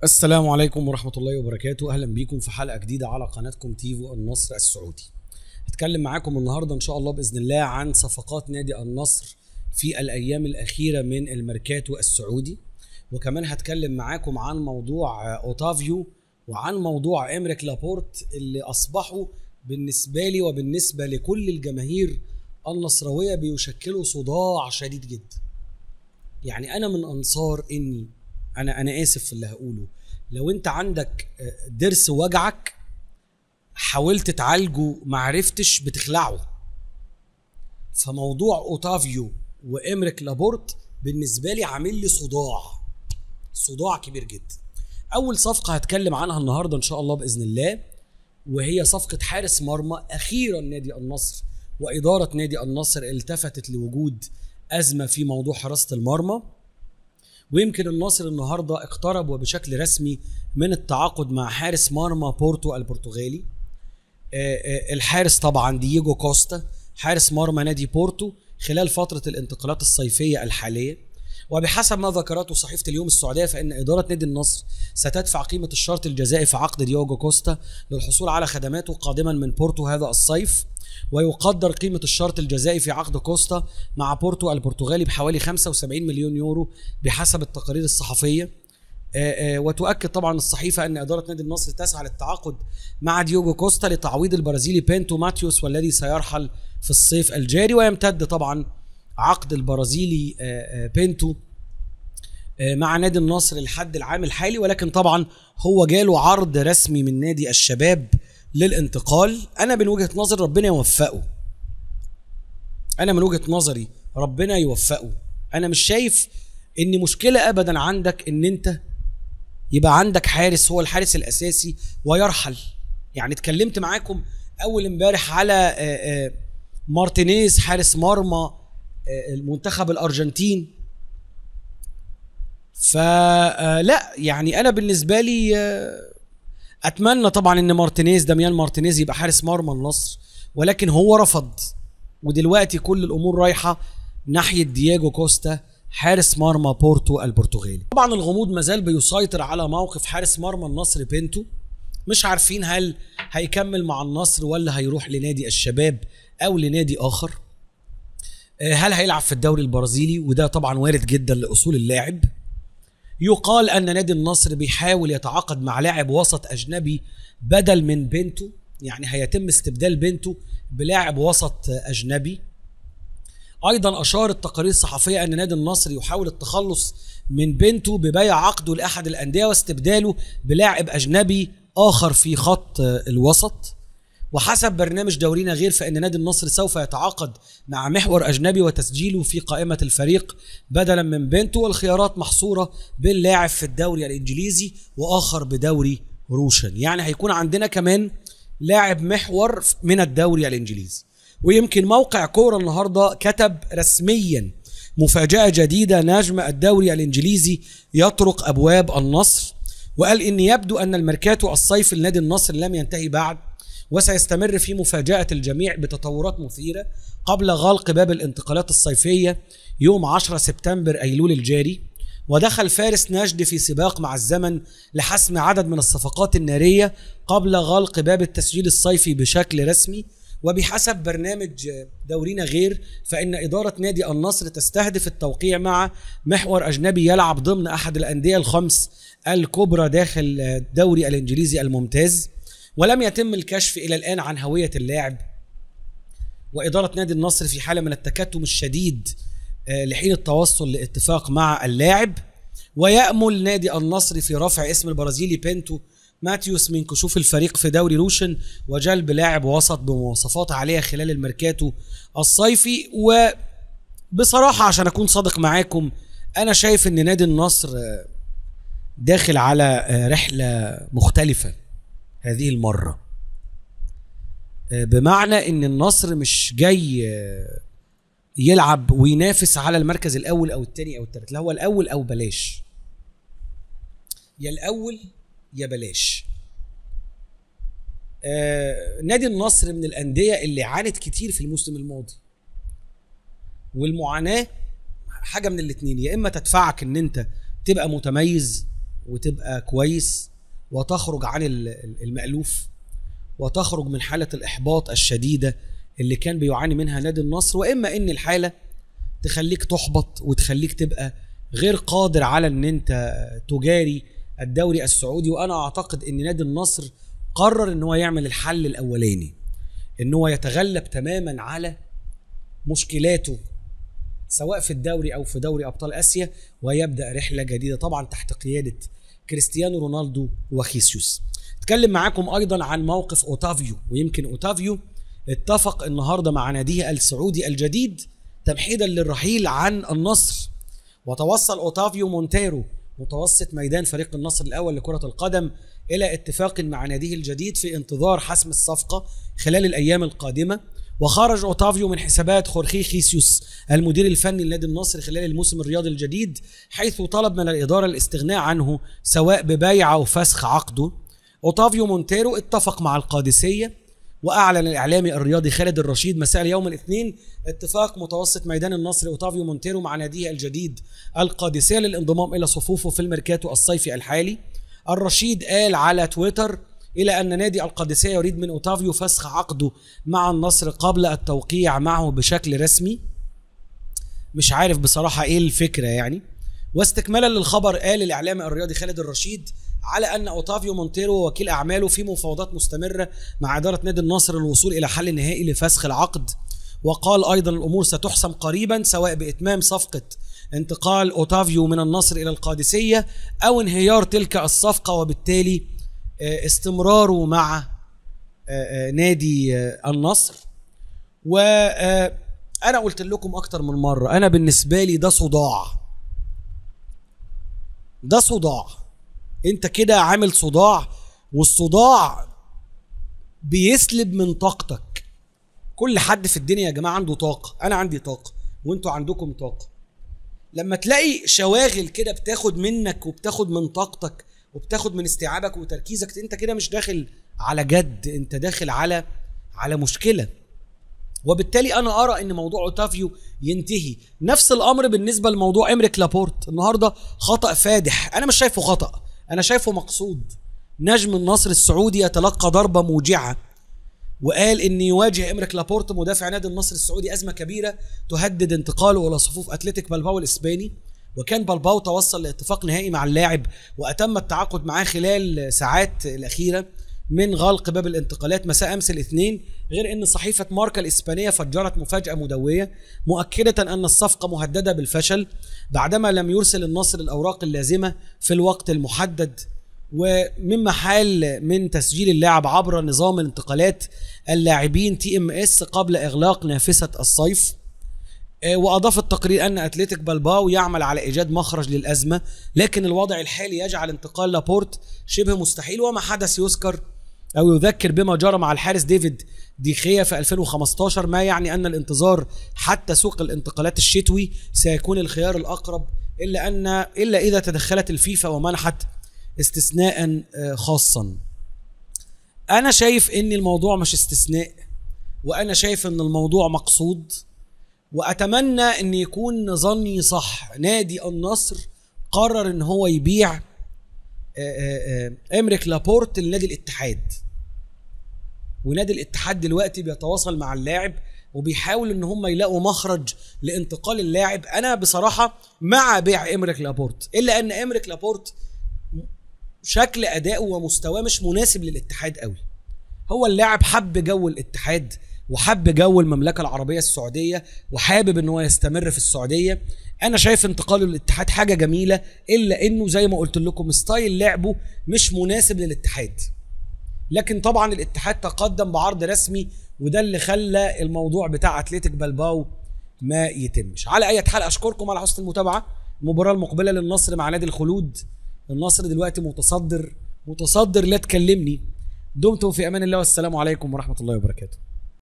السلام عليكم ورحمة الله وبركاته. أهلا بيكم في حلقة جديدة على قناتكم تيفو النصر السعودي. هتكلم معاكم النهاردة إن شاء الله بإذن الله عن صفقات نادي النصر في الأيام الأخيرة من الميركاتو السعودي، وكمان هتكلم معاكم عن موضوع أوتافيو وعن موضوع إمريك لابورت اللي أصبحوا بالنسبة لي وبالنسبة لكل الجماهير النصراوية بيشكلوا صداع شديد جدا. يعني أنا من أنصار إني أنا آسف في اللي هقوله، لو أنت عندك ضرس وجعك حاولت تعالجه معرفتش بتخلعه. فموضوع أوتافيو وإمريك لابورت بالنسبة لي عامل لي صداع كبير جدا. أول صفقة هتكلم عنها النهاردة إن شاء الله بإذن الله، وهي صفقة حارس مرمى. أخيرا نادي النصر وإدارة نادي النصر التفتت لوجود أزمة في موضوع حراسة المرمى، ويمكن النصر النهارده اقترب وبشكل رسمي من التعاقد مع حارس مرمى بورتو البرتغالي. الحارس طبعا دييجو كوستا حارس مرمى نادي بورتو خلال فترة الانتقالات الصيفية الحالية، وبحسب ما ذكرته صحيفة اليوم السعودية فإن إدارة نادي النصر ستدفع قيمة الشرط الجزائي في عقد دييجو كوستا للحصول على خدماته قادما من بورتو هذا الصيف. ويقدر قيمة الشرط الجزائي في عقد كوستا مع بورتو البرتغالي بحوالي 75 مليون يورو بحسب التقارير الصحفية. وتؤكد طبعا الصحيفة أن إدارة نادي النصر تسعى للتعاقد مع دييجو كوستا لتعويض البرازيلي بينتو ماتيوس والذي سيرحل في الصيف الجاري. ويمتد طبعا عقد البرازيلي بينتو مع نادي النصر لحد العام الحالي، ولكن طبعا هو جاله عرض رسمي من نادي الشباب للانتقال. انا من وجهة نظري ربنا يوفقه، ربنا يوفقه. انا مش شايف ان مشكلة ابدا عندك ان انت يبقى عندك حارس هو الحارس الاساسي ويرحل. يعني اتكلمت معاكم اول امبارح على مارتينيز حارس مرمى المنتخب الارجنتين. فلا يعني انا بالنسبة لي اتمنى طبعا ان داميان مارتينيز يبقى حارس مرمى النصر، ولكن هو رفض. ودلوقتي كل الامور رايحه ناحيه دييجو كوستا حارس مرمى بورتو البرتغالي. طبعا الغموض مازال بيسيطر على موقف حارس مرمى النصر بينتو، مش عارفين هل هيكمل مع النصر ولا هيروح لنادي الشباب او لنادي اخر. هل هيلعب في الدوري البرازيلي، وده طبعا وارد جدا لاصول اللاعب. يقال أن نادي النصر بيحاول يتعاقد مع لاعب وسط أجنبي بدل من بنتو، يعني هيتم استبدال بنتو بلاعب وسط أجنبي. أيضا أشارت تقارير الصحفية أن نادي النصر يحاول التخلص من بنتو ببيع عقده لأحد الأندية واستبداله بلاعب أجنبي آخر في خط الوسط. وحسب برنامج دورينا غير فإن نادي النصر سوف يتعاقد مع محور أجنبي وتسجيله في قائمة الفريق بدلا من بنتو، والخيارات محصورة بين لاعب في الدوري الإنجليزي وآخر بدوري روشن. يعني هيكون عندنا كمان لاعب محور من الدوري الإنجليزي. ويمكن موقع كورة النهاردة كتب رسميا مفاجأة جديدة: نجم الدوري الإنجليزي يطرق أبواب النصر. وقال إن يبدو أن الميركاتو الصيفي لنادي النصر لم ينتهي بعد، وسيستمر في مفاجأة الجميع بتطورات مثيرة قبل غلق باب الانتقالات الصيفية يوم 10 سبتمبر أيلول الجاري. ودخل فارس نجد في سباق مع الزمن لحسم عدد من الصفقات النارية قبل غلق باب التسجيل الصيفي بشكل رسمي. وبحسب برنامج دورينا غير فإن إدارة نادي النصر تستهدف التوقيع مع محور أجنبي يلعب ضمن أحد الأندية الخمس الكبرى داخل الدوري الإنجليزي الممتاز. ولم يتم الكشف إلى الآن عن هوية اللاعب، وإدارة نادي النصر في حالة من التكتم الشديد لحين التوصل لاتفاق مع اللاعب. ويأمل نادي النصر في رفع اسم البرازيلي بينتو ماتيوس من كشوف الفريق في دوري روشن وجلب لاعب وسط بمواصفات عالية خلال الميركاتو الصيفي. وبصراحة عشان أكون صادق معاكم، أنا شايف أن نادي النصر داخل على رحلة مختلفة هذه المرة، بمعنى ان النصر مش جاي يلعب وينافس على المركز الاول او الثاني او الثالث، لا هو الاول او بلاش، يا الاول يا بلاش. نادي النصر من الاندية اللي عانت كتير في الموسم الماضي، والمعاناة حاجة من الاتنين: يا اما تدفعك ان انت تبقى متميز وتبقى كويس وتخرج عن المألوف وتخرج من حالة الإحباط الشديدة اللي كان بيعاني منها نادي النصر، وإما إن الحالة تخليك تحبط وتخليك تبقى غير قادر على إن أنت تجاري الدوري السعودي. وأنا أعتقد إن نادي النصر قرر إن هو يعمل الحل الأولاني، إن هو يتغلب تماما على مشكلاته سواء في الدوري أو في دوري أبطال آسيا، ويبدأ رحلة جديدة طبعا تحت قيادة كريستيانو رونالدو وخيسيوس. اتكلم معاكم أيضا عن موقف أوتافيو، ويمكن أوتافيو اتفق النهاردة مع ناديه السعودي الجديد تمحيدا للرحيل عن النصر. وتوصل أوتافيو مونتيرو متوسط ميدان فريق النصر الأول لكرة القدم إلى اتفاق مع ناديه الجديد في انتظار حسم الصفقة خلال الأيام القادمة. وخرج أوتافيو من حسابات خورخي خيسيوس المدير الفني لنادي النصر خلال الموسم الرياضي الجديد، حيث طلب من الإدارة الاستغناء عنه سواء ببيع أو فسخ عقده. أوتافيو مونتيرو اتفق مع القادسية، وأعلن الإعلامي الرياضي خالد الرشيد مساء اليوم الاثنين اتفاق متوسط ميدان النصر أوتافيو مونتيرو مع ناديه الجديد القادسية للانضمام إلى صفوفه في الميركاتو الصيفي الحالي. الرشيد قال على تويتر إلى أن نادي القادسية يريد من أوتافيو فسخ عقده مع النصر قبل التوقيع معه بشكل رسمي. مش عارف بصراحة إيه الفكرة يعني. واستكمالا للخبر، قال الإعلامي الرياضي خالد الرشيد على أن أوتافيو مونتيرو ووكيل أعماله في مفاوضات مستمرة مع إدارة نادي النصر للوصول إلى حل نهائي لفسخ العقد. وقال أيضا الأمور ستحسم قريبا سواء بإتمام صفقة انتقال أوتافيو من النصر إلى القادسية أو انهيار تلك الصفقة، وبالتالي استمراره مع نادي النصر. وأنا قلت لكم أكتر من مرة، أنا بالنسبة لي ده صداع. أنت كده عامل صداع، والصداع بيسلب من طاقتك. كل حد في الدنيا يا جماعة عنده طاقة، أنا عندي طاقة وأنتوا عندكم طاقة. لما تلاقي شواغل كده بتاخد منك وبتاخد من طاقتك وبتاخد من استيعابك وتركيزك، انت كده مش داخل على جد، انت داخل على مشكلة. وبالتالي انا ارى ان موضوع أوتافيو ينتهي. نفس الامر بالنسبة لموضوع إمريك لابورت. النهاردة خطأ فادح، انا مش شايفه خطأ، انا شايفه مقصود. نجم النصر السعودي يتلقى ضربة موجعة، وقال ان يواجه إمريك لابورت مدافع نادي النصر السعودي ازمة كبيرة تهدد انتقاله الى صفوف اتلتيك بلباو الاسباني. وكان بلباو توصل لاتفاق نهائي مع اللاعب واتم التعاقد معاه خلال ساعات الاخيره من غلق باب الانتقالات مساء امس الاثنين. غير ان صحيفه ماركا الاسبانيه فجرت مفاجاه مدويه مؤكده ان الصفقه مهدده بالفشل بعدما لم يرسل النصر الاوراق اللازمه في الوقت المحدد، ومما حال من تسجيل اللاعب عبر نظام الانتقالات اللاعبين TMS قبل اغلاق نافذه الصيف. وأضاف التقرير أن أتلتيك بلباو يعمل على إيجاد مخرج للأزمة، لكن الوضع الحالي يجعل انتقال لابورت شبه مستحيل. وما حدث يذكر أو يذكر بما جرى مع الحارس ديفيد ديخيا في 2015، ما يعني أن الانتظار حتى سوق الانتقالات الشتوي سيكون الخيار الأقرب، إلا إذا تدخلت الفيفا ومنحت استثناء خاصا. أنا شايف أن الموضوع مش استثناء، وأنا شايف أن الموضوع مقصود، وأتمنى أن يكون ظني صح. نادي النصر قرر أن هو يبيع إمريك لابورت لنادي الاتحاد، ونادي الاتحاد دلوقتي بيتواصل مع اللاعب وبيحاول أن هم يلاقوا مخرج لانتقال اللاعب. أنا بصراحة مع بيع إمريك لابورت، إلا أن إمريك لابورت شكل أداؤه ومستواه مش مناسب للاتحاد قوي. هو اللاعب حب جو الاتحاد وحب جو المملكة العربية السعودية وحابب ان هو يستمر في السعودية. انا شايف انتقاله للاتحاد حاجة جميلة، الا انه زي ما قلت لكم ستايل لعبه مش مناسب للاتحاد. لكن طبعا الاتحاد تقدم بعرض رسمي، وده اللي خلى الموضوع بتاع اتلتيك بلباو ما يتمش. على اي حال اشكركم على حسن المتابعة. المباراة المقبلة للنصر مع نادي الخلود. النصر دلوقتي متصدر، لا تكلمني. دمتم في امان الله، والسلام عليكم ورحمة الله وبركاته.